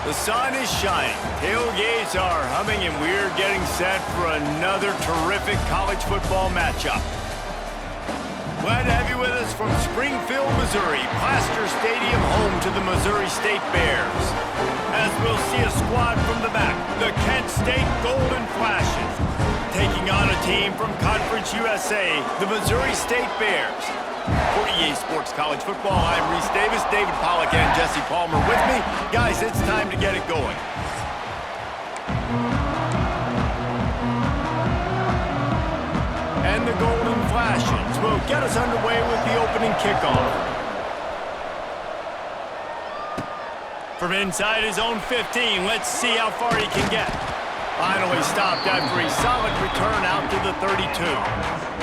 The sun is shining, tailgates are humming, and we're getting set for another terrific college football matchup. Glad to have you with us from Springfield, Missouri, Plaster Stadium, home to the Missouri State Bears. As we'll see a squad from the back, the Kent State Golden Flashes, taking on a team from Conference USA, the Missouri State Bears. For EA Sports College Football, I'm Reese Davis, David Pollack, and Jesse Palmer with me. Guys, it's time to get it going. And the Golden Flashes will get us underway with the opening kickoff. From inside his own 15, let's see how far he can get. Finally stopped after a solid return out to the 32.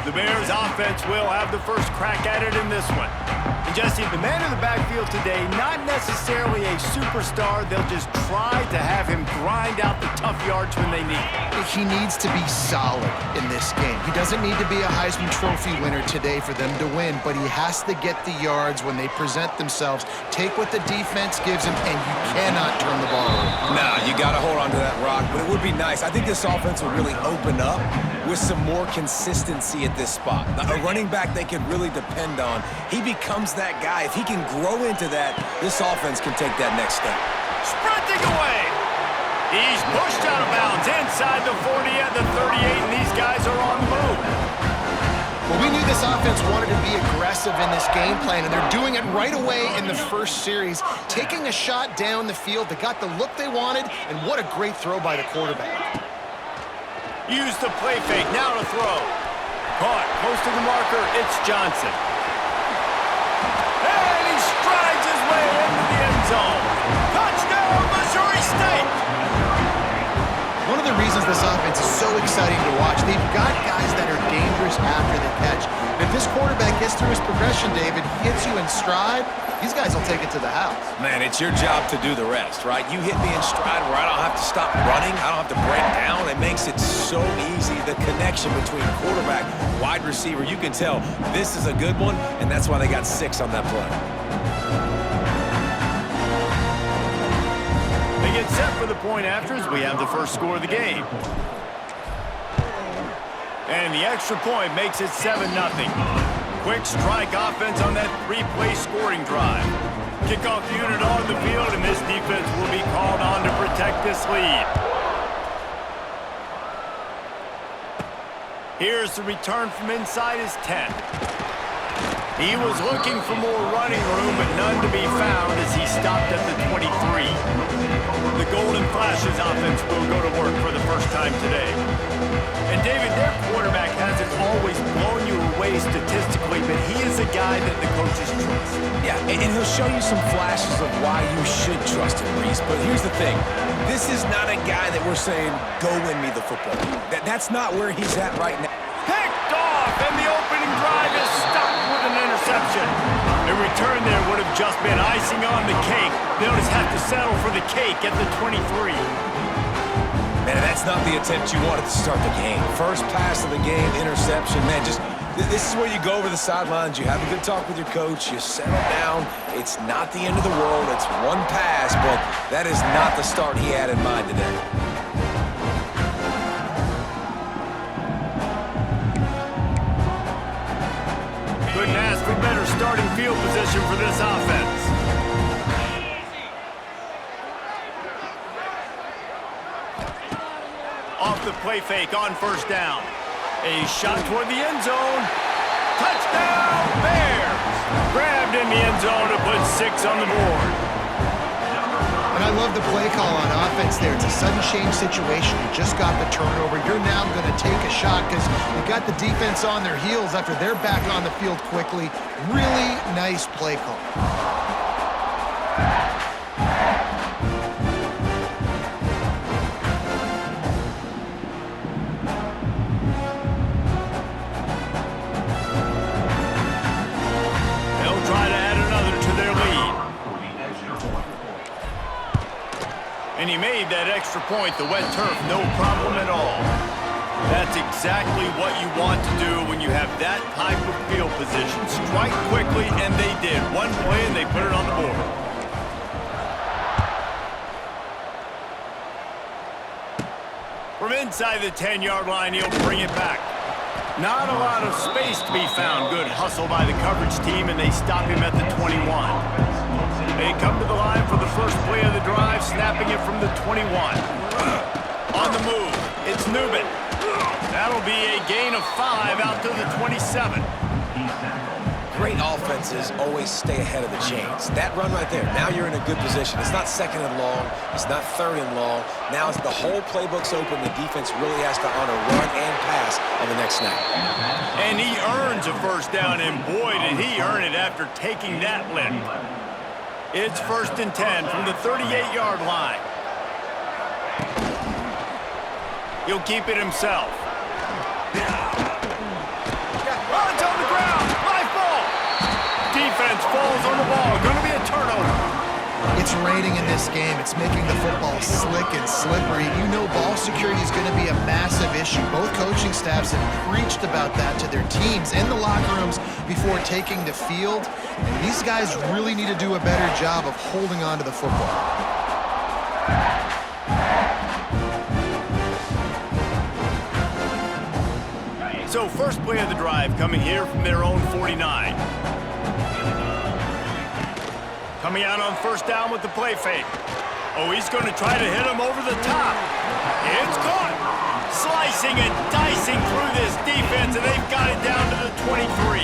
The Bears offense will have the first crack at it in this one. And Jesse, the man in the backfield today, not necessarily a superstar. They'll just try to have him grind out the tough yards when they need it. He needs to be solid in this game. He doesn't need to be a Heisman Trophy winner today for them to win, but he has to get the yards when they present themselves. Take what the defense gives him, and you cannot turn the ball over. Nah, you got to hold on to that rock, but it would be nice. I think this offense would really open up with some more consistency at this spot. Now, a running back they can really depend on. He becomes that guy. If he can grow into that, this offense can take that next step. Sprinting away. He's pushed out of bounds inside the 40 at the 38, and these guys are on the move. Well, we knew this offense wanted to be aggressive in this game plan, and they're doing it right away in the first series, taking a shot down the field. They got the look they wanted, and what a great throw by the quarterback. Use the play fake, now to throw. Caught, close to the marker, it's Johnson. And he strides his way into the end zone. Touchdown, Missouri State! One of the reasons this offense is so exciting to watch, they've got guys that are dangerous after the catch. And if this quarterback gets through his progression, David, hits you in stride, these guys will take it to the house. Man, it's your job to do the rest, right? You hit me in stride where I don't have to stop running. I don't have to break down. It makes it so easy. The connection between quarterback, wide receiver, you can tell this is a good one, and that's why they got 6 on that play. They get set for the point after as we have the first score of the game. And the extra point makes it 7-0. Quick strike offense on that 3-play scoring drive. Kickoff unit on the field, and this defense will be called on to protect this lead. Here's the return from inside his 10. He was looking for more running room, but none to be found as he stopped at the 23. The Golden Flashes offense will go to work for the first time today. And David, their quarterback hasn't always blown you away statistically, but he is a guy that the coaches trust. Yeah, and he'll show you some flashes of why you should trust him, Reese. But here's the thing. This is not a guy that we're saying, go win me the football. That's not where he's at right now. Picked off, and the opening drive is stopped with an interception. A return there would have just been icing on the cake. They'll just have to settle for the cake at the 23. Man, that's not the attempt you wanted to start the game. First pass of the game, interception. Man, this is where you go over the sidelines. You have a good talk with your coach. You settle down. It's not the end of the world. It's one pass, but that is not the start he had in mind today. Couldn't ask for better starting field position for this offense. Off the play fake on first down. A shot toward the end zone. Touchdown, Bears! Grabbed in the end zone to put 6 on the board. And I love the play call on offense there. It's a sudden change situation. You just got the turnover. You're now going to take a shot because you got the defense on their heels after they're back on the field quickly. Really nice play call. And he made that extra point, the wet turf, no problem at all. That's exactly what you want to do when you have that type of field position. Strike quickly, and they did. One play, and they put it on the board. Inside the 10-yard line, he'll bring it back. Not a lot of space to be found. Good hustle by the coverage team, and they stop him at the 21. They come to the line for the first play of the drive, snapping it from the 21. On the move, it's Nubin. That'll be a gain of 5 out to the 27. Great offenses always stay ahead of the chains. That run right there, now you're in a good position. It's not second and long. It's not third and long. Now it's the whole playbook's open. The defense really has to honor run and pass on the next snap. And he earns a first down, and boy, did he earn it after taking that lick. It's 1st and 10 from the 38-yard line. He'll keep it himself. Oh, it's on the ground. Live ball. Defense falls on the ball. Going to be a turnover. It's raining in this game. It's making the football slick and slippery. You know ball security is going to be a massive issue. Both coaching staffs have preached about that to their teams in the locker rooms before taking the field. And these guys really need to do a better job of holding on to the football. So first play of the drive coming here from their own 49. Coming out on first down with the play fake. Oh, he's going to try to hit him over the top. It's caught. Slicing and dicing through this defense, and they've got it down to the 23.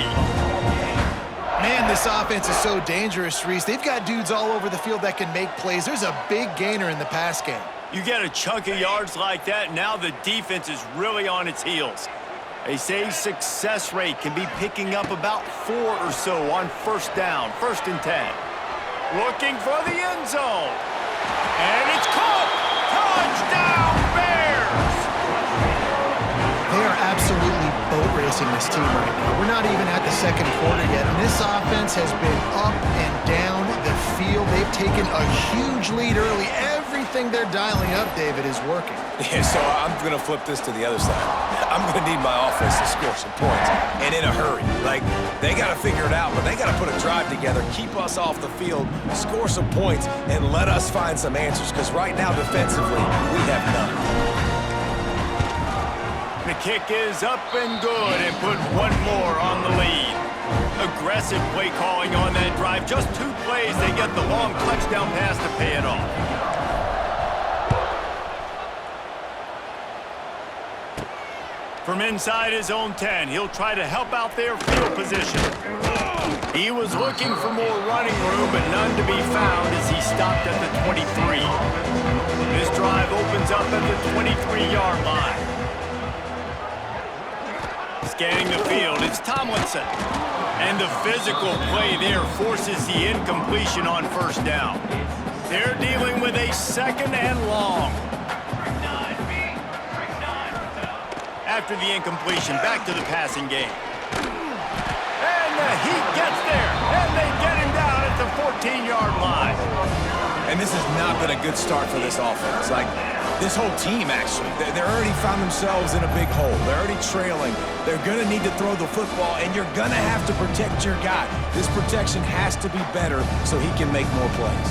Man, this offense is so dangerous, Reese. They've got dudes all over the field that can make plays. There's a big gainer in the pass game. You get a chunk of yards like that, now the defense is really on its heels. They say success rate can be picking up about 4 or so on first down, 1st and 10. Looking for the end zone. And it's caught! Touchdown, Bears! They are absolutely boat racing this team right now. We're not even at the second quarter yet, and this offense has been up and down the field. They've taken a huge lead early. Everything they're dialing up, David, is working. Yeah, so I'm going to flip this to the other side. I'm going to need my offense to score some points, and in a hurry. Like, they got to figure it out, but they got to put a drive together, keep us off the field, score some points, and let us find some answers, because right now, defensively, we have none. The kick is up and good, and put one more on the lead. Aggressive play calling on that drive. Just 2 plays, they get the long touchdown pass to pay it off. From inside his own 10, he'll try to help out their field position. He was looking for more running room, but none to be found as he stopped at the 23. This drive opens up at the 23-yard line. Scanning the field, it's Tomlinson. And the physical play there forces the incompletion on first down. They're dealing with a 2nd and long. After the incompletion, back to the passing game. And the Heat gets there, and they get him down at the 14-yard line. And this has not been a good start for this offense. Like, this whole team, actually. They're already found themselves in a big hole. They're already trailing. They're going to need to throw the football, and you're going to have to protect your guy. This protection has to be better so he can make more plays.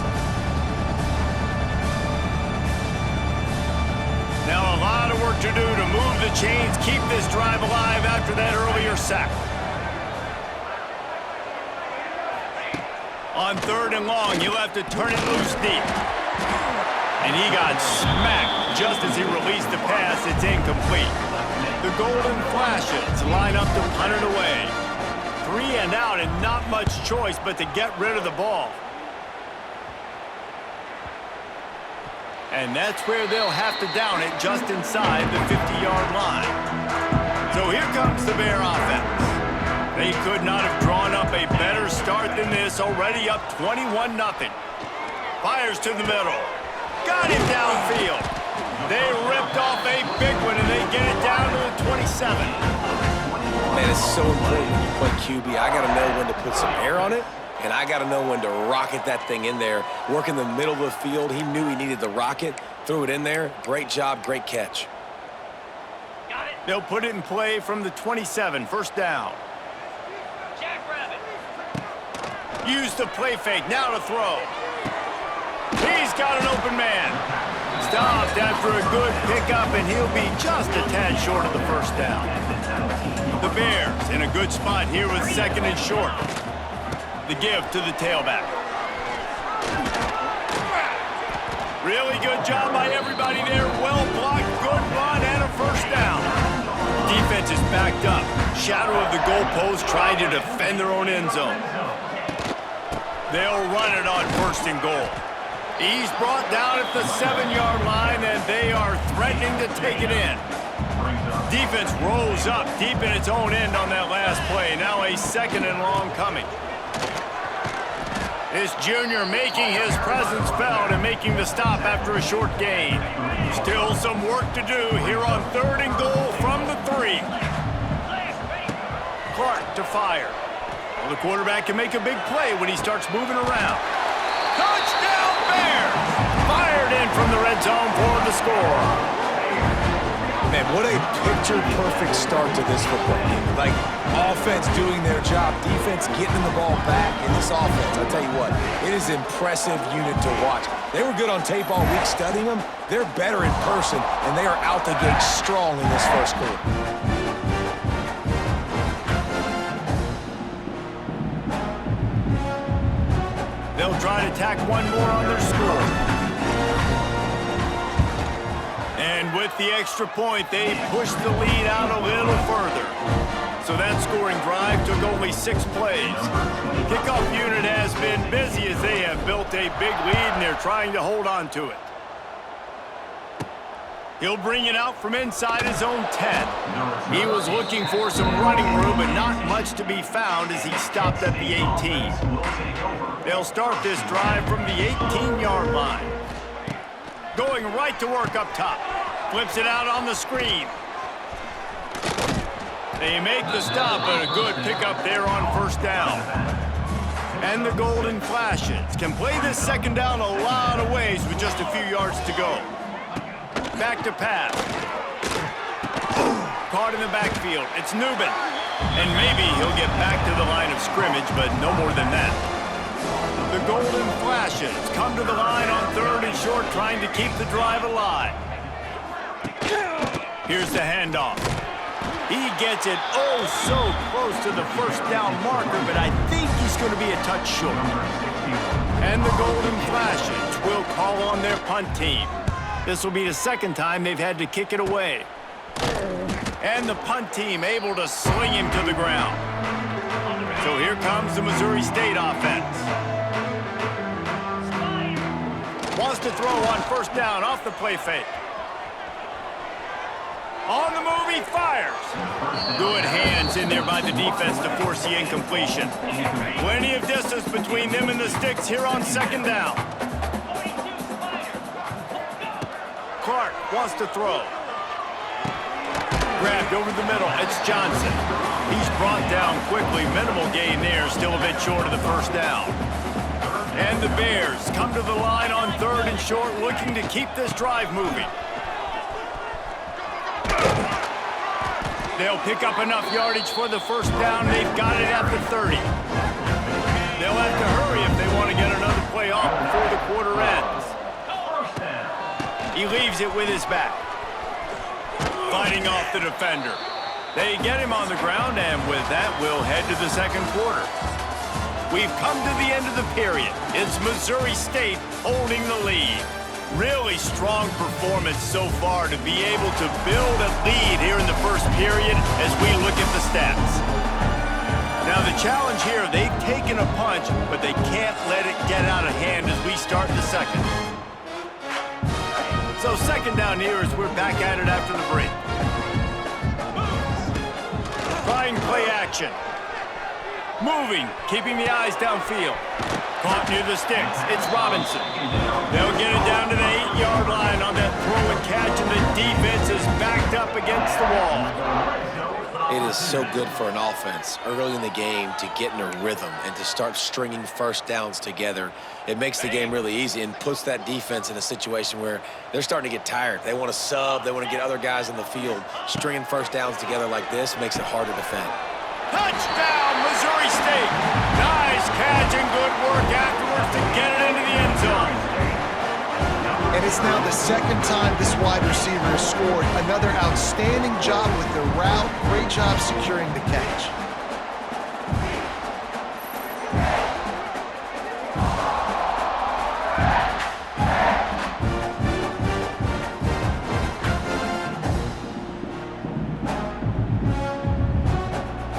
Now a lot of work to do to move the chains, keep this drive alive after that earlier sack. On 3rd and long, he'll have to turn it loose deep. And he got smacked just as he released the pass. It's incomplete. The Golden Flashes line up to punt it away. 3 and out, and not much choice but to get rid of the ball. And that's where they'll have to down it, just inside the 50-yard line. So here comes the Bear offense. They could not have drawn up a better start than this, already up 21-0. Fires to the middle. Got him downfield. They ripped off a big one, and they get it down to the 27. Man, it's so important when you play QB. I got to know when to put some air on it, and I got to know when to rocket that thing in there. Work in the middle of the field. He knew he needed the rocket. Threw it in there. Great job, great catch. They'll put it in play from the 27, 1st down. Use the play fake, now to throw. He's got an open man. stopped after a good pickup, and he'll be just a tad short of the first down. The Bears in a good spot here with 2nd and short. The give to the tailback. Really good job by everybody there. Well blocked, good run, and a first down. Defense is backed up. Shadow of the goalpost trying to defend their own end zone. They'll run it on 1st and goal. He's brought down at the 7-yard line, and they are threatening to take it in. Defense rolls up deep in its own end on that last play. Now a 2nd and long coming. This junior making his presence felt and making the stop after a short gain. Still some work to do here on 3rd and goal from the 3. Clark to fire. Well, the quarterback can make a big play when he starts moving around. Touchdown Bears! Fired in from the red zone for the score. Man, what a picture-perfect start to this football game. Like, offense doing their job, defense getting the ball back in this offense. I'll tell you what, it is an impressive unit to watch. They were good on tape all week studying them. They're better in person, and they are out the gate strong in this first quarter. They'll try to tack one more on their score. And with the extra point, they pushed the lead out a little further. So that scoring drive took only 6 plays. Kickoff unit has been busy as they have built a big lead, and they're trying to hold on to it. He'll bring it out from inside his own 10. He was looking for some running room, but not much to be found as he stopped at the 18. They'll start this drive from the 18-yard line. Going right to work up top. Flips it out on the screen. They make the stop, but a good pickup there on 1st down. And the Golden Flashes can play this 2nd down a lot of ways with just a few yards to go. Back to pass. Caught in the backfield. It's Newman. And maybe he'll get back to the line of scrimmage, but no more than that. The Golden Flashes come to the line on 3rd and short, trying to keep the drive alive. Here's the handoff. He gets it oh so close to the 1st down marker, but I think he's going to be a touch short. And the Golden Flashes will call on their punt team. This will be the 2nd time they've had to kick it away. And the punt team able to swing him to the ground. So here comes the Missouri State offense. Wants to throw on 1st down off the play fake. On the move, he fires. Good hands in there by the defense to force the incompletion. Plenty of distance between them and the sticks here on 2nd down. Clark wants to throw. Grabbed over the middle. It's Johnson. He's brought down quickly. Minimal gain there. Still a bit short of the 1st down. And the Bears come to the line on 3rd and short, looking to keep this drive moving. They'll pick up enough yardage for the 1st down. They've got it at the 30. They'll have to hurry if they want to get another play off before the quarter ends. He leaves it with his back. Fighting off the defender. They get him on the ground, and with that, we'll head to the 2nd quarter. We've come to the end of the period. It's Missouri State holding the lead. Really strong performance so far to be able to build a lead here in the 1st period as we look at the stats. Now the challenge here, they've taken a punch, but they can't let it get out of hand as we start the 2nd. So 2nd down here as we're back at it after the break. Trying play action. Moving, keeping the eyes downfield. Caught near the sticks. It's Robinson. They'll get it down to the 8-yard line on that throw and catch, and the defense is backed up against the wall. It is so good for an offense early in the game to get in a rhythm and to start stringing 1st downs together. It makes the game really easy and puts that defense in a situation where they're starting to get tired. They want to sub. They want to get other guys in the field. Stringing 1st downs together like this makes it hard to defend. Touchdown, Missouri State. Nice catch and good work afterwards to get it into the end zone. And It's now the second time this wide receiver has scored. Another outstanding job with the route. Great job securing the catch.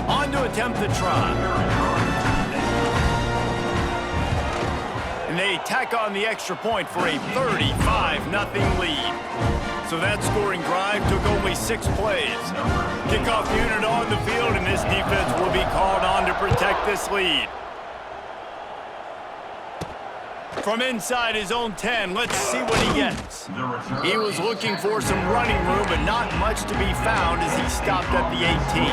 On to attempt the try. And they tack on the extra point for a 35-0 lead. So that scoring drive took only 6 plays. Kickoff unit on the field, and this defense will be called on to protect this lead. From inside his own 10, let's see what he gets. He was looking for some running room, but not much to be found as he stopped at the 18.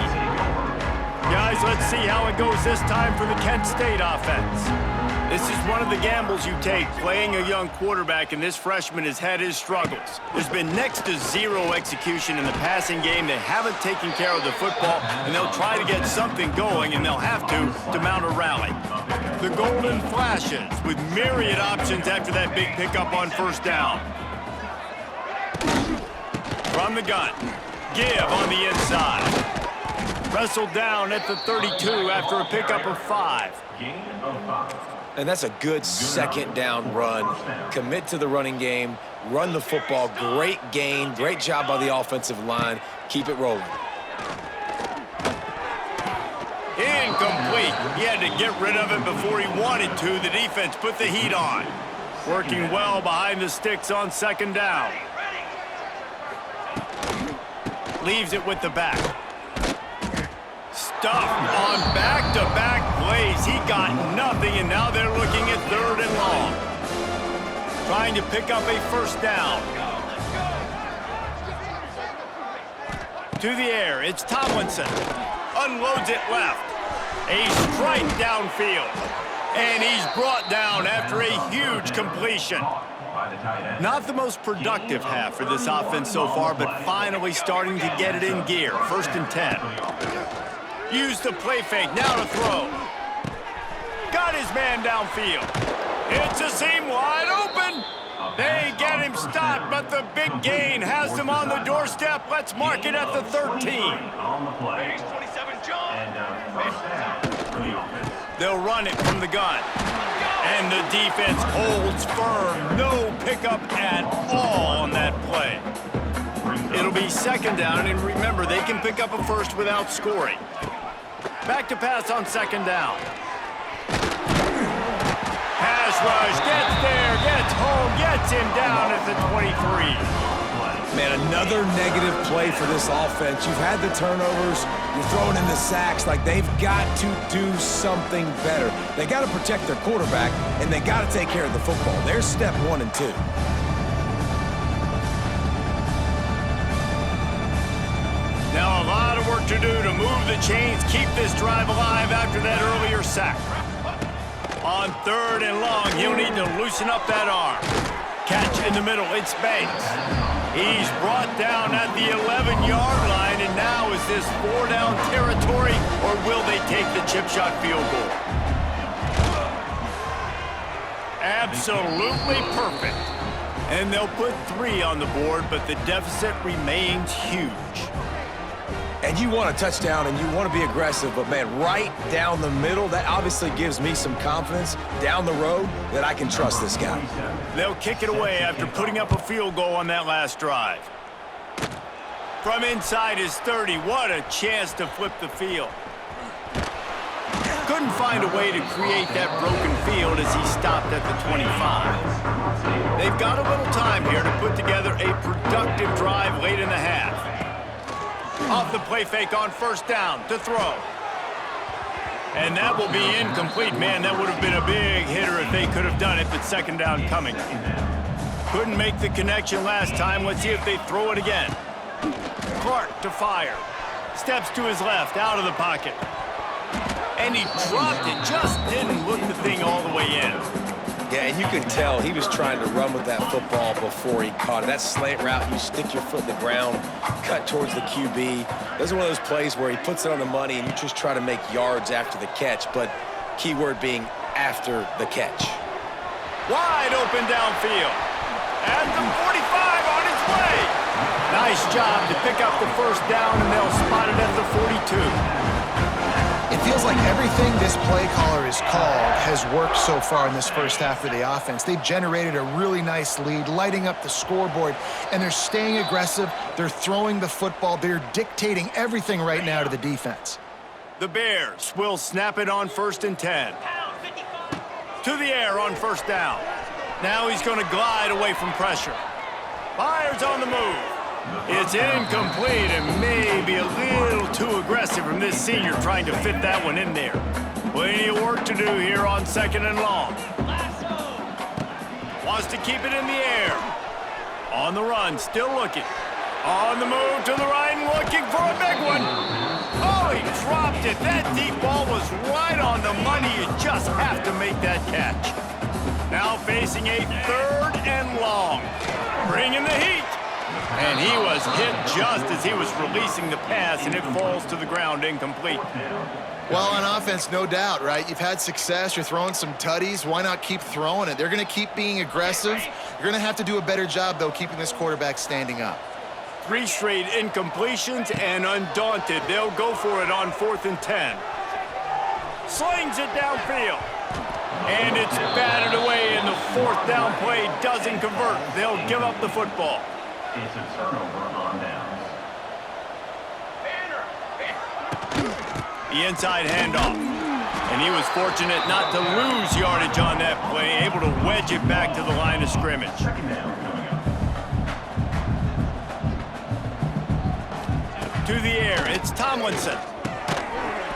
Guys, let's see how it goes this time for the Kent State offense. This is one of the gambles you take, playing a young quarterback, and this freshman has had his struggles. There's been next to zero execution in the passing game. They haven't taken care of the football, and they'll try to get something going, and they'll have to mount a rally. The Golden Flashes with myriad options after that big pickup on first down. From the gun, give on the inside. Wrestled down at the 32 after a pickup of 5. And that's a good second down run. Commit to the running game, run the football. Great gain, great job by the offensive line. Keep it rolling. Incomplete. He had to get rid of it before he wanted to. The defense put the heat on. Working well behind the sticks on second down. Leaves it with the back. Stuffed on back-to-back plays. He got nothing, and now they're looking at 3rd and long. Trying to pick up a first down. To the air, it's Tomlinson. Unloads it left. A strike downfield. And he's brought down after a huge completion. Not the most productive half for this offense so far, but finally starting to get it in gear. 1st and 10. Use the play fake, now to throw. Got his man downfield. It's a seam wide open. They get him stopped, but the big gain has them on the doorstep. Let's mark it at the 13. They'll run it from the gun. And the defense holds firm. No pickup at all on that play. It'll be 2nd down, and remember, they can pick up a first without scoring. Back to pass on 2nd down. Pass rush, gets there, gets home, gets him down at the 23. Man, another negative play for this offense. You've had the turnovers, you're throwing in the sacks. Like, they've got to do something better. They got to protect their quarterback, and they got to take care of the football. There's step 1 and 2. Now a lot of work to do to move the chains, keep this drive alive after that earlier sack. On 3rd and long, he'll need to loosen up that arm. Catch in the middle, it's Banks. He's brought down at the 11-yard line, and now is this 4-down territory, or will they take the chip shot field goal? Absolutely perfect. And they'll put 3 on the board, but the deficit remains huge. And you want a touchdown, and you want to be aggressive, but, man, right down the middle, that obviously gives me some confidence down the road that I can trust this guy. They'll kick it away after putting up a field goal on that last drive. From inside his 30, what a chance to flip the field. Couldn't find a way to create that broken field as he stopped at the 25. They've got a little time here to put together a productive drive late in the half. Off the play fake on 1st down to throw. And that will be incomplete. Man, that would have been a big hitter if they could have done it, but 2nd down coming. Couldn't make the connection last time. Let's see if they throw it again. Clark to fire. Steps to his left, out of the pocket. And he dropped it, just didn't look the thing all the way in. Yeah, and you can tell he was trying to run with that football before he caught it. That slant route, you stick your foot in the ground, cut towards the QB. Those are one of those plays where he puts it on the money and you just try to make yards after the catch, but keyword being after the catch. Wide open downfield. At the 45 on its way. Nice job to pick up the first down, and they'll spot it at the 42. It feels like everything this play caller has called has worked so far in this first half of the offense. They've generated a really nice lead, lighting up the scoreboard, and they're staying aggressive. They're throwing the football. They're dictating everything right now to the defense. The Bears will snap it on 1st and 10. To the air on first down. Now he's going to glide away from pressure. Fires on the move. It's incomplete and maybe a little too aggressive from this senior trying to fit that one in there. Plenty of work to do here on 2nd and long. Wants to keep it in the air. On the run, still looking. On the move to the right and looking for a big one. Oh, he dropped it. That deep ball was right on the money. You just have to make that catch. Now facing a 3rd and long. Bringing the heat. And he was hit just as he was releasing the pass, and it falls to the ground incomplete. Well, on offense, no doubt, right? You've had success. You're throwing some tutties. Why not keep throwing it? They're going to keep being aggressive. You're going to have to do a better job, though, keeping this quarterback standing up. 3 straight incompletions, and undaunted, they'll go for it on 4th and 10. Slings it downfield. And it's batted away, and the 4th down play doesn't convert. They'll give up the football. It's a turnover on downs. The inside handoff. And he was fortunate not to lose yardage on that play, able to wedge it back to the line of scrimmage. Second down coming up. To the air, it's Tomlinson.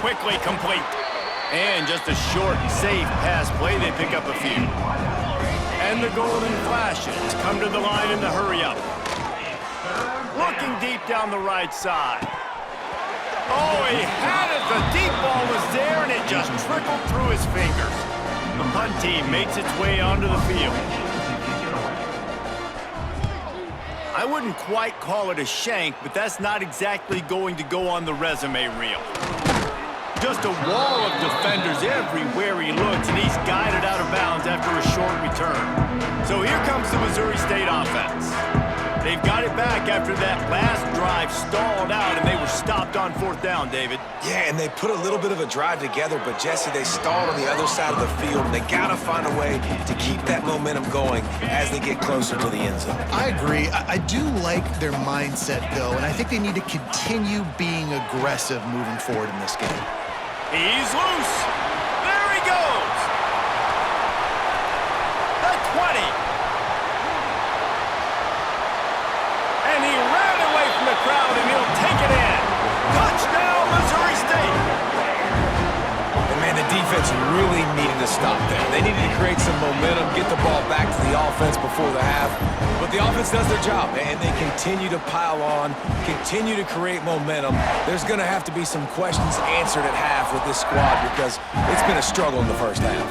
Quickly complete. And just a short, safe pass play, they pick up a few. And the Golden Flashes come to the line in the hurry-up. Looking deep down the right side. Oh, he had it. The deep ball was there, and it just trickled through his fingers. The punt team makes its way onto the field. I wouldn't quite call it a shank, but that's not exactly going to go on the resume reel. Just a wall of defenders everywhere he looks, and he's guided out of bounds after a short return. So here comes the Missouri State offense. They've got it back after that last drive stalled out, and they were stopped on 4th down, David. Yeah, and they put a little bit of a drive together, but Jesse, they stalled on the other side of the field, and they got to find a way to keep that momentum going as they get closer to the end zone. I agree. I do like their mindset, though, and I think they need to continue being aggressive moving forward in this game. He's loose. There he goes. The 20. And he ran away from the crowd, and he'll take it in. Touchdown, Missouri State. And man, the defense really needed to stop there. They needed to create some momentum, get the ball back to the offense before the half. But the offense does their job, and they continue to pile on, continue to create momentum. There's going to have to be some questions answered at half with this squad because it's been a struggle in the first half.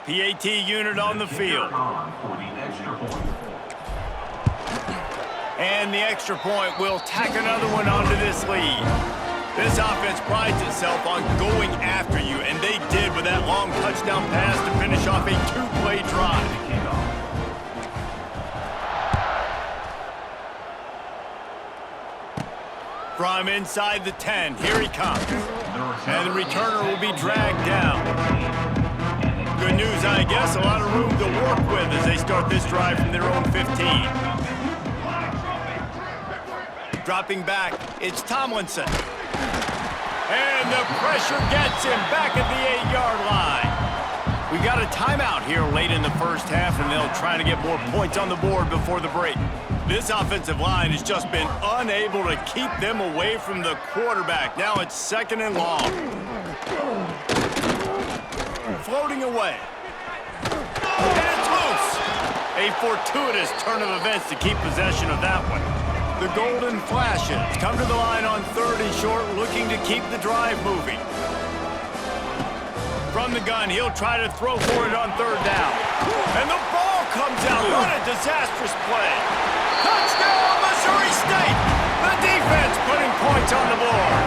PAT unit on the field. And the extra point will tack another one onto this lead. This offense prides itself on going after you, and they did with that long touchdown pass to finish off a 2-play drive. From inside the 10, here he comes. And the returner will be dragged down. Good news, I guess. A lot of room to work with as they start this drive from their own 15. Dropping back, it's Tomlinson. And the pressure gets him back at the 8-yard line. We got a timeout here late in the first half, and they'll try to get more points on the board before the break. This offensive line has just been unable to keep them away from the quarterback. Now it's 2nd and long. Floating away. And it's loose. A fortuitous turn of events to keep possession of that one. The Golden Flashes come to the line on 3rd and short, looking to keep the drive moving. From the gun, he'll try to throw for it on 3rd down. And the ball comes out. What a disastrous play. Touchdown, Missouri State! The defense putting points on the board.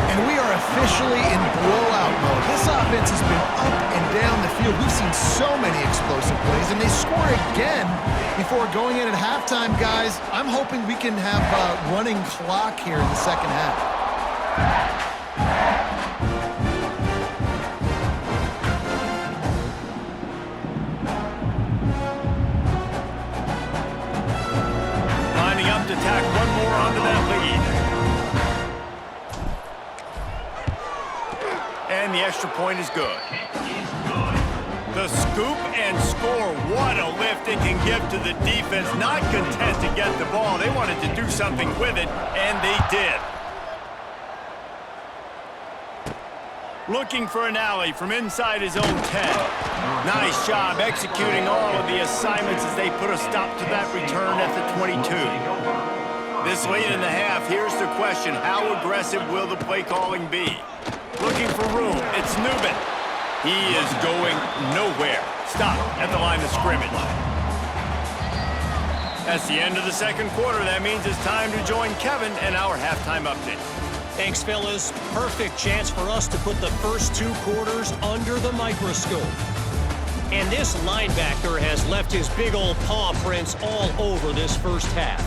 And we are officially in blowout mode. This offense has been up and down the field. We've seen so many explosive plays, and they score again before going in at halftime, guys. I'm hoping we can have a running clock here in the second half. Lining up to tack one more onto that lead. And the extra point is good. The scoop and score. What a lift it can give to the defense. Not content to get the ball. They wanted to do something with it, and they did. Looking for an alley from inside his own 10. Nice job executing all of the assignments as they put a stop to that return at the 22. This late in the half, here's the question. How aggressive will the play calling be? Looking for room. It's Newman. He is going nowhere. Stop at the line of scrimmage. That's the end of the second quarter. That means it's time to join Kevin and our halftime update. Thanks, fellas. Perfect chance for us to put the first two quarters under the microscope. And this linebacker has left his big old paw prints all over this first half.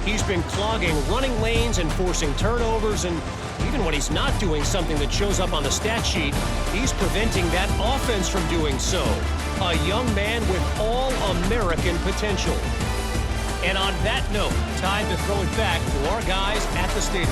He's been clogging running lanes and forcing turnovers, and even when he's not doing something that shows up on the stat sheet, he's preventing that offense from doing so. A young man with all-American potential. And on that note, time to throw it back to our guys at the stadium.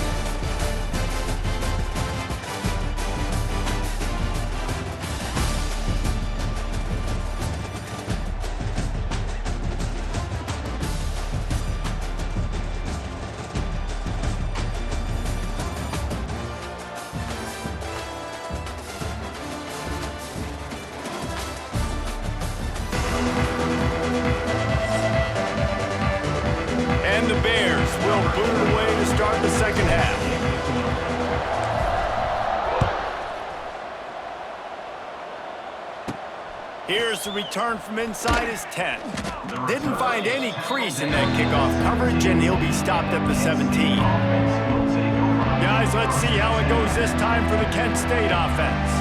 And the Bears will boot away to start the second half. Here's the return from inside his 10. Didn't find any crease in that kickoff coverage, and he'll be stopped at the 17. Guys, let's see how it goes this time for the Kent State offense.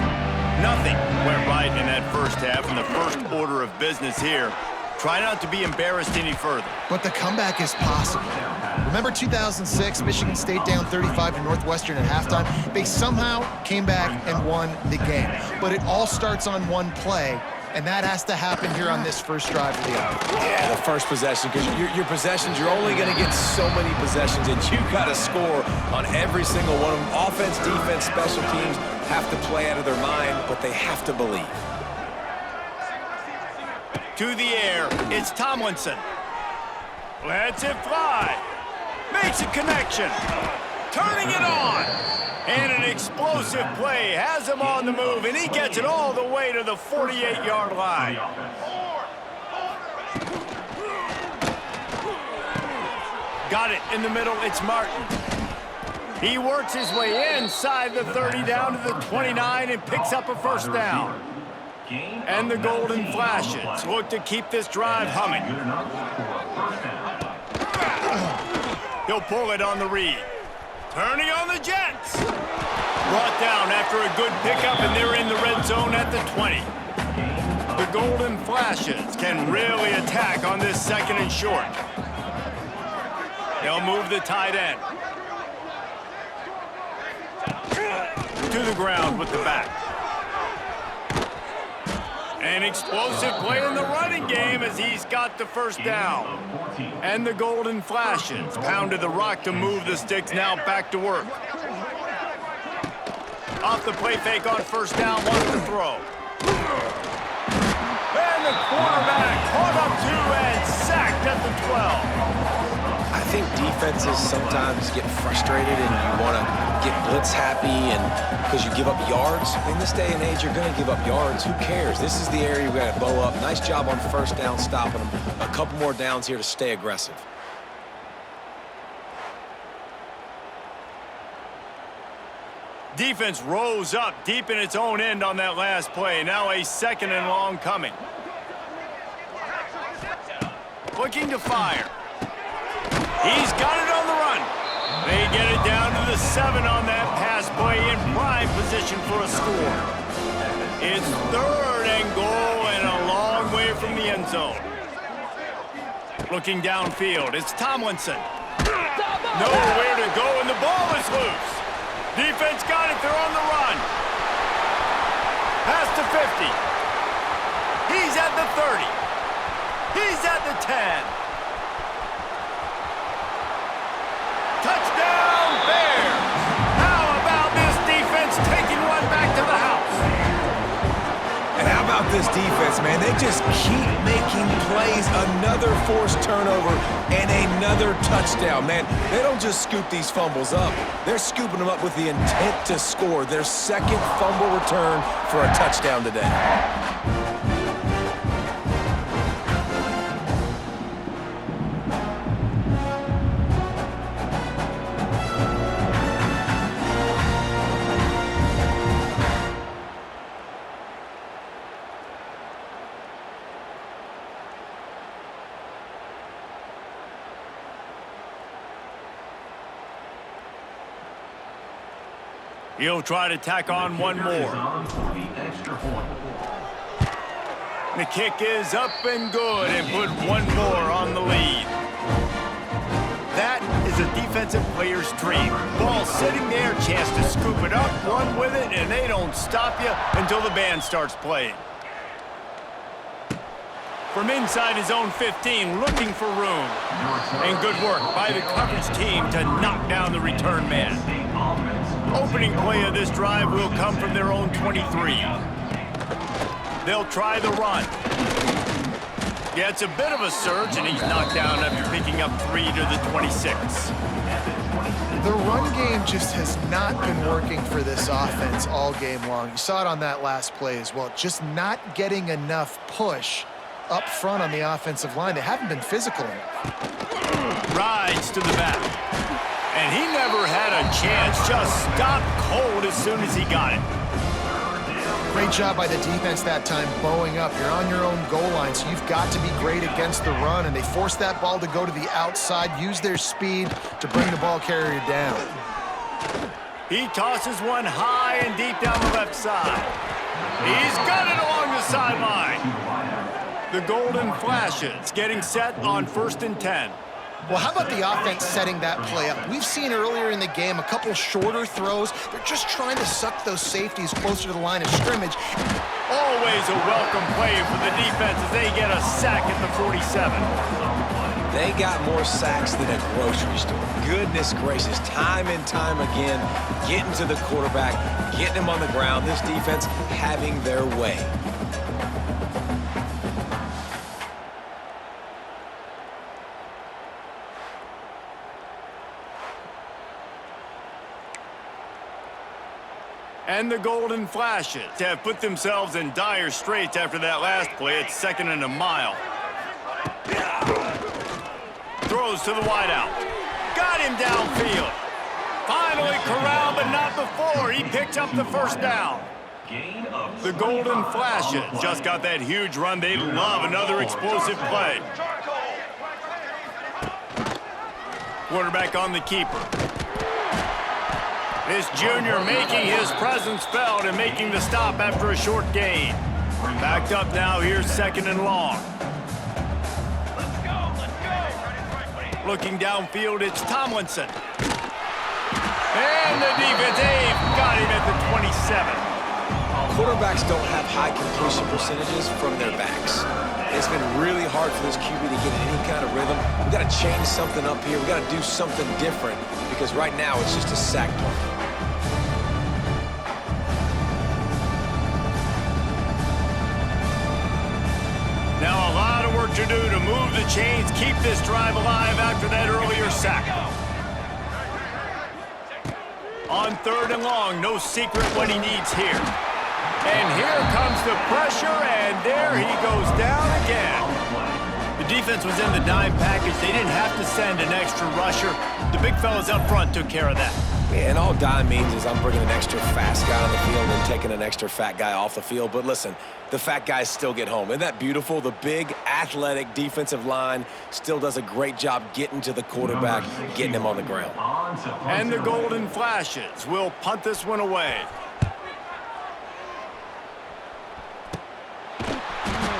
Nothing went right in that first half, and the first order of business here. Try not to be embarrassed any further. But the comeback is possible. Remember 2006, Michigan State down 35 to Northwestern at halftime? They somehow came back and won the game. But it all starts on one play, and that has to happen here on this first drive of the offense. Yeah, the first possession, because your possessions, you're only going to get so many possessions, and you've got to score on every single one of them. Offense, defense, special teams have to play out of their mind, but they have to believe. To the air, it's Tomlinson. Lets it fly. Makes a connection. Turning it on. And an explosive play has him on the move, and he gets it all the way to the 48-yard line. Got it in the middle, it's Martin. He works his way inside the 30 down to the 29 and picks up a first down. And the Golden Flashes look to keep this drive humming. He'll pull it on the read. Turning on the Jets. Brought down after a good pickup, and they're in the red zone at the 20. The Golden Flashes can really attack on this second and short. They'll move the tight end. To the ground with the back. An explosive play in the running game as he's got the first down. And the Golden Flashes pounded the rock to move the sticks, now back to work. Off the play fake on first down, wants to throw. And the quarterback caught up to and sacked at the 12. I think defenses sometimes get frustrated and you want to get blitz happy, and because you give up yards. In this day and age, you're going to give up yards. Who cares? This is the area we've got to bow up. Nice job on first down stopping them. A couple more downs here to stay aggressive. Defense rose up deep in its own end on that last play. Now a second and long coming. looking to fire. He's got it on the run. They get it down to the 7 on that pass play in prime position for a score. It's 3rd and goal and a long way from the end zone. Looking downfield, it's Tomlinson. Nowhere to go, and the ball is loose. Defense got it, they're on the run. Pass to 50. He's at the 30. He's at the 10. Touchdown, Bears! How about this defense taking one back to the house? And how about this defense, man? They just keep making plays. Another forced turnover and another touchdown, man. They don't just scoop these fumbles up. They're scooping them up with the intent to score. Their 2nd fumble return for a touchdown today. He'll try to tack on one more. The kick is up and good and put one more on the lead. That is a defensive player's dream. Ball sitting there, chance to scoop it up, run with it, and they don't stop you until the band starts playing. From inside his own 15, looking for room. And good work by the coverage team to knock down the return man. Opening play of this drive will come from their own 23. They'll try the run. Yeah, it's a bit of a surge, and he's knocked down after picking up 3 to the 26. The run game just has not been working for this offense all game long. You saw it on that last play as well. Just not getting enough push up front on the offensive line. They haven't been physical enough. Rides to the back. And he never had a chance, just stopped cold as soon as he got it. Great job by the defense that time, bowing up. You're on your own goal line, so you've got to be great against the run, and they forced that ball to go to the outside, use their speed to bring the ball carrier down. He tosses one high and deep down the left side. He's got it along the sideline. The Golden Flashes getting set on 1st and 10. Well, how about the offense setting that play up? We've seen earlier in the game a couple shorter throws. They're just trying to suck those safeties closer to the line of scrimmage. Always a welcome play for the defense as they get a sack at the 47. They got more sacks than a grocery store. Goodness gracious, time and time again, getting to the quarterback, getting him on the ground. This defense having their way. And the Golden Flashes have put themselves in dire straits after that last play. It's 2nd and a mile. Throws to the wideout. Got him downfield. Finally corralled, but not before. He picks up the 1st down. The Golden Flashes just got that huge run. They love another explosive play. Quarterback on the keeper. This junior making his presence felt and making the stop after a short gain. Backed up now, here's 2nd and long. Looking downfield, it's Tomlinson. And the defense, they've got him at the 27. Quarterbacks don't have high completion percentages from their backs. It's been really hard for this QB to get any kind of rhythm. We've got to change something up here. We've got to do something different because right now it's just a sack target. Now a lot of work to do to move the chains, keep this drive alive after that earlier sack. On 3rd and long, no secret what he needs here. And here comes the pressure, and there he goes down again. The defense was in the dime package. They didn't have to send an extra rusher. The big fellas up front took care of that. And all dime means is I'm bringing an extra fast guy on the field and taking an extra fat guy off the field. But listen, the fat guys still get home. Isn't that beautiful? The big, athletic defensive line still does a great job getting to the quarterback, getting him on the ground. And the Golden Flashes will punt this one away.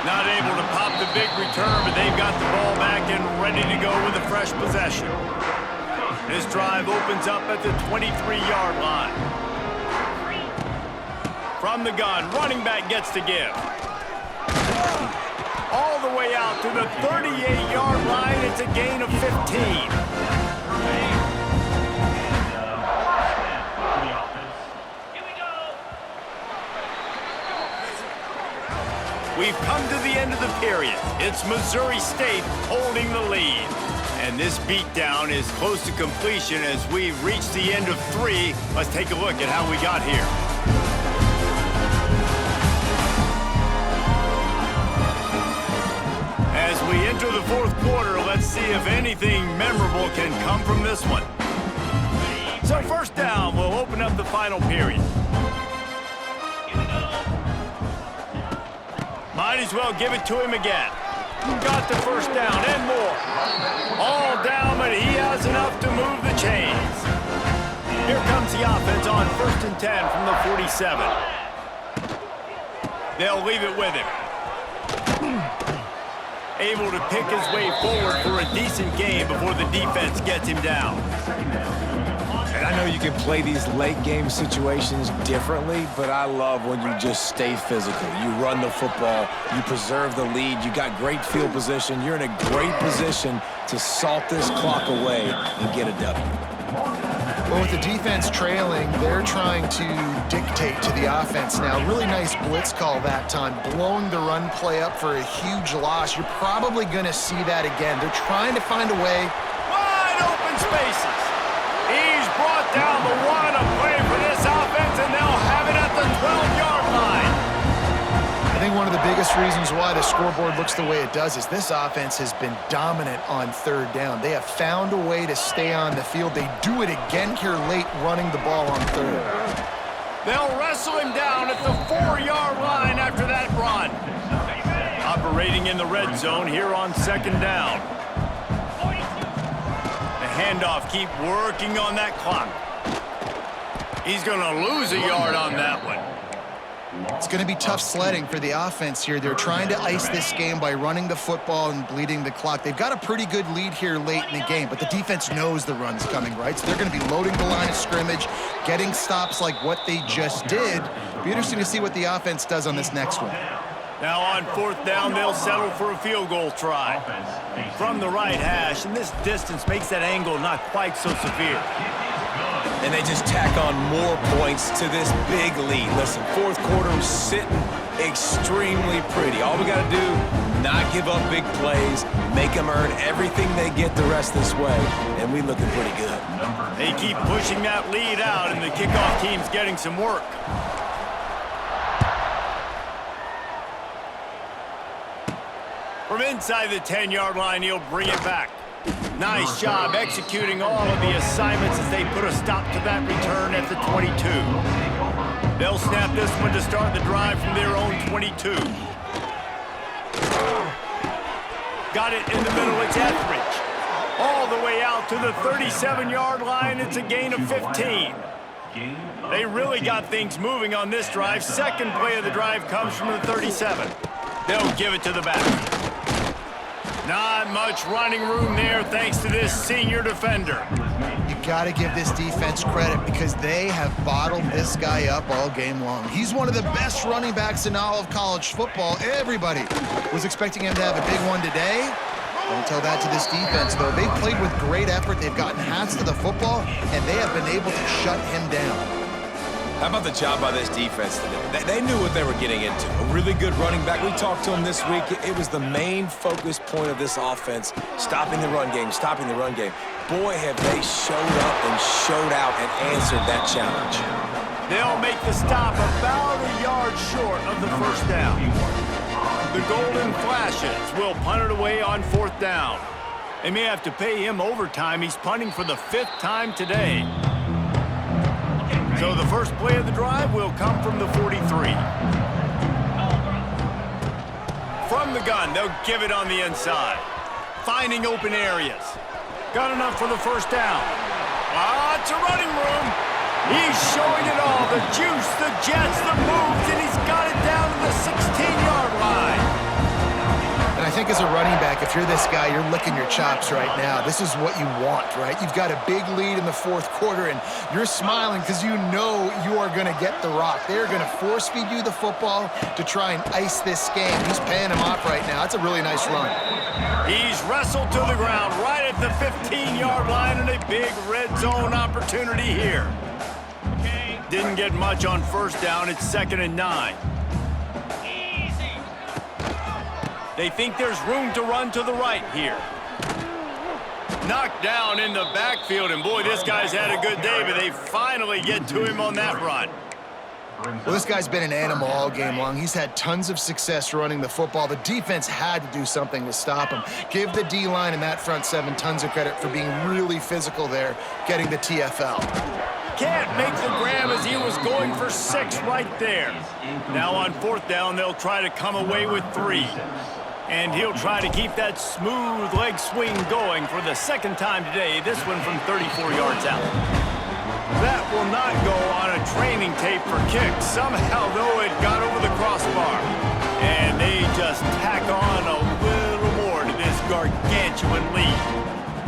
Not able to pop the big return, but they've got the ball back and ready to go with a fresh possession. This drive opens up at the 23-yard line. From the gun, running back gets to give. All the way out to the 38-yard line. It's a gain of 15. We've come to the end of the period. It's Missouri State holding the lead. And this beatdown is close to completion as we've reached the end of 3. Let's take a look at how we got here. As we enter the fourth quarter, let's see if anything memorable can come from this one. So first down, we'll open up the final period. Might as well give it to him again. Got the first down and more. All down, but he has enough to move the chains. Here comes the offense on 1st and 10 from the 47. They'll leave it with him. Able to pick his way forward for a decent gain before the defense gets him down. And I know you can play these late game situations differently, but I love when you just stay physical. You run the football, you preserve the lead, you got great field position. You're in a great position to salt this clock away and get a W. Well, with the defense trailing, they're trying to dictate to the offense now. Really nice blitz call that time, blowing the run play up for a huge loss. You're probably going to see that again. They're trying to find a way. Wide open spaces. He's brought down the one, a play for this offense, and they'll have it at the 12-yard line. I think one of the biggest reasons why the scoreboard looks the way it does is this offense has been dominant on 3rd down. They have found a way to stay on the field. They do it again here late, running the ball on 3rd. They'll wrestle him down at the 4-yard line after that run. Operating in the red zone here on 2nd down. Handoff, keep working on that clock. He's going to lose a yard on that one. It's going to be tough sledding for the offense here. They're trying to ice this game by running the football and bleeding the clock. They've got a pretty good lead here late in the game, but the defense knows the run's coming, right? So they're going to be loading the line of scrimmage, getting stops like what they just did. Be interesting to see what the offense does on this next one. Now on 4th down, they'll settle for a field goal try. From the right hash, and this distance makes that angle not quite so severe. And they just tack on more points to this big lead. Listen, 4th quarter sitting extremely pretty. All we got to do, not give up big plays, make them earn everything they get the rest this way, and we looking pretty good. They keep pushing that lead out, and the kickoff team's getting some work. From inside the 10-yard line, he'll bring it back. Nice job executing all of the assignments as they put a stop to that return at the 22. They'll snap this one to start the drive from their own 22. Got it in the middle, it's Etheridge. All the way out to the 37-yard line, it's a gain of 15. They really got things moving on this drive. Second play of the drive comes from the 37. They'll give it to the back. Not much running room there thanks to this senior defender. You got to give this defense credit because they have bottled this guy up all game long. He's one of the best running backs in all of college football. Everybody was expecting him to have a big one today. Don't tell that to this defense, though. They played with great effort. They've gotten hats to the football, and they have been able to shut him down. How about the job by this defense today? They knew what they were getting into. A really good running back. We talked to him this week. It was the main focus point of this offense, stopping the run game, stopping the run game. Boy, have they showed up and showed out and answered that challenge. They'll make the stop about a yard short of the first down. The Golden Flashes will punt it away on 4th down. They may have to pay him overtime. He's punting for the 5th time today. So the first play of the drive will come from the 43. From the gun, they'll give it on the inside. Finding open areas. Got enough for the first down. Lots of running room. He's showing it all. The juice, the jets, the moves, and he's got it down to the 16-yard line. And I think as a running back, if you're this guy, you're licking your chops right now. This is what you want, right? You've got a big lead in the fourth quarter, and you're smiling because you know you are going to get the rock. They're going to force-feed you the football to try and ice this game. He's paying him off right now. That's a really nice run. He's wrestled to the ground right at the 15-yard line, and a big red zone opportunity here. Didn't get much on first down. It's 2nd and 9. They think there's room to run to the right here. Knocked down in the backfield, and boy, this guy's had a good day, but they finally get to him on that run. Well, this guy's been an animal all game long. He's had tons of success running the football. The defense had to do something to stop him. Give the D-line and that front seven tons of credit for being really physical there, getting the TFL. Can't make the grab as he was going for 6 right there. Now on 4th down, they'll try to come away with 3. And he'll try to keep that smooth leg swing going for the 2nd time today, this one from 34 yards out. That will not go on a training tape for kicks. Somehow, though, it got over the crossbar. And they just tack on a little more to this gargantuan lead.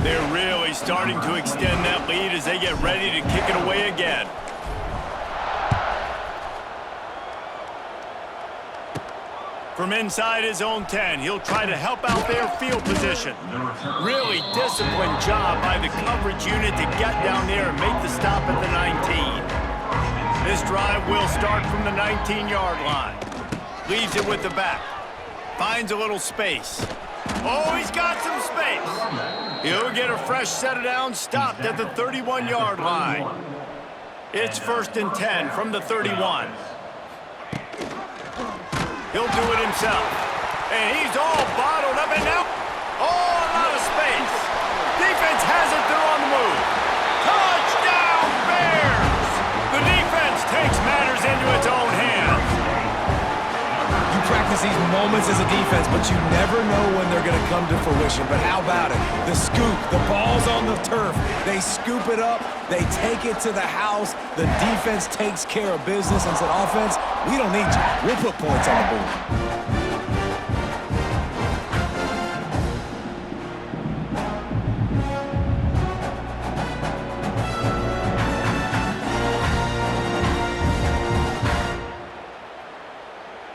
They're really starting to extend that lead as they get ready to kick it away again. From inside his own 10, he'll try to help out their field position. Really disciplined job by the coverage unit to get down there and make the stop at the 19. This drive will start from the 19-yard line. Leaves it with the back. Finds a little space. Oh, he's got some space. He'll get a fresh set of downs, stopped at the 31-yard line. It's 1st and 10 from the 31. He'll do it himself. And he's all bottled up, and now, a lot of space. Defense has it, they're on the move. Touchdown, Bears! The defense takes matters into its own hands. You practice these moments as a defense, but you never know when they're going to come to fruition. But how about it? The scoop, the ball's on the turf. They scoop it up, they take it to the house. The defense takes care of business and said, offense, we don't need you. We'll put points on the board.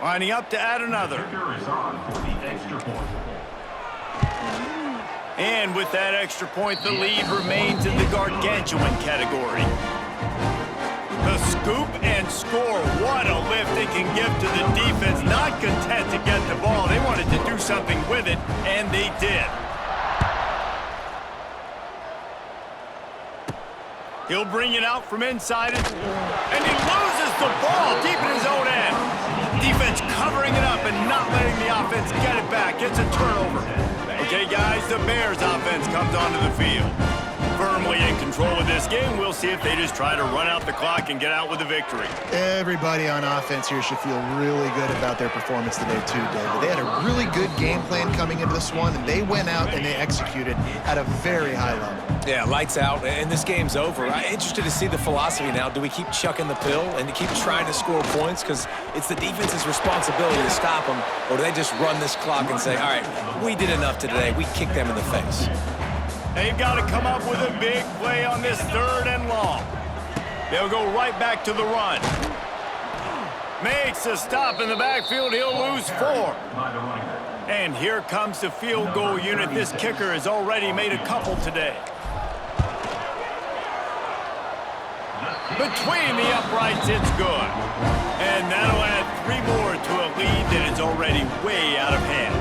Lining up to add another. Kicker is on for the extra point. And with that extra point, the lead remains in the gargantuan category. The scoop and score. What a lift it can give to the defense. Not content to get the ball. They wanted to do something with it, and they did. He'll bring it out from inside it, and he loses the ball deep in his own end. Defense covering it up and not letting the offense get it back. It's a turnover. Okay, guys, the Bears offense comes onto the field. Firmly in control of this game. We'll see if they just try to run out the clock and get out with a victory. Everybody on offense here should feel really good about their performance today too, David. They had a really good game plan coming into this one, and they went out and they executed at a very high level. Yeah, lights out, and this game's over. I'm interested to see the philosophy now. Do we keep chucking the pill and keep trying to score points? Because it's the defense's responsibility to stop them, or do they just run this clock and say, all right, we did enough today. We kicked them in the face. They've got to come up with a big play on this 3rd and long. They'll go right back to the run. Makes a stop in the backfield. He'll lose 4. And here comes the field goal unit. This kicker has already made a couple today. Between the uprights, it's good. And that'll add 3 more to a lead that is already way out of hand.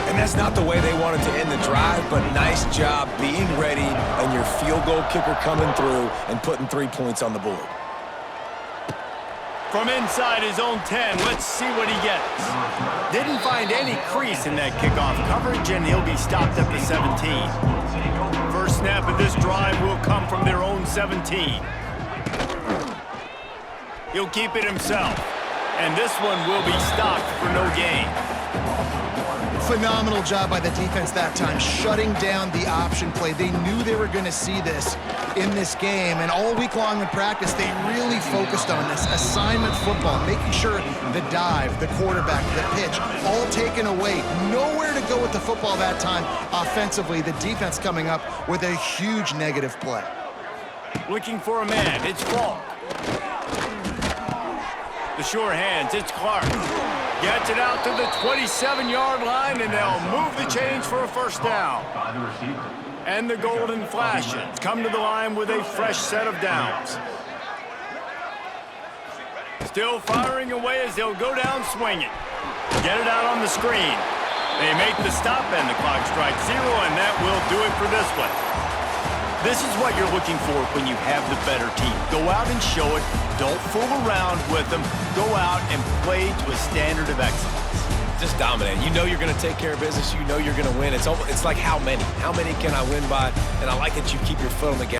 And that's not the way they wanted to end the drive, but nice job being ready and your field goal kicker coming through and putting 3 points on the board. From inside his own 10, let's see what he gets. Didn't find any crease in that kickoff coverage, and he'll be stopped at the 17. First snap of this drive will come from their own 17. He'll keep it himself. And this one will be stopped for no gain. Phenomenal job by the defense that time, shutting down the option play. They knew they were going to see this in this game, and all week long in practice, they really focused on this assignment football, making sure the dive, the quarterback, the pitch, all taken away. Nowhere to go with the football that time offensively. The defense coming up with a huge negative play. Looking for a man, it's Falk. The sure hands, it's Clark. Gets it out to the 27-yard line, and they'll move the chains for a first down. By the receiver. And the Golden Flashes come to the line with a fresh set of downs. Still firing away as they'll go down swinging. Get it out on the screen. They make the stop, and the clock strikes 0, and that will do it for this one. This is what you're looking for when you have the better team. Go out and show it. Don't fool around with them. Go out and play to a standard of excellence. Just dominate. You know you're going to take care of business. You know you're going to win. It's like how many? How many can I win by? And I like that you keep your foot on the gas.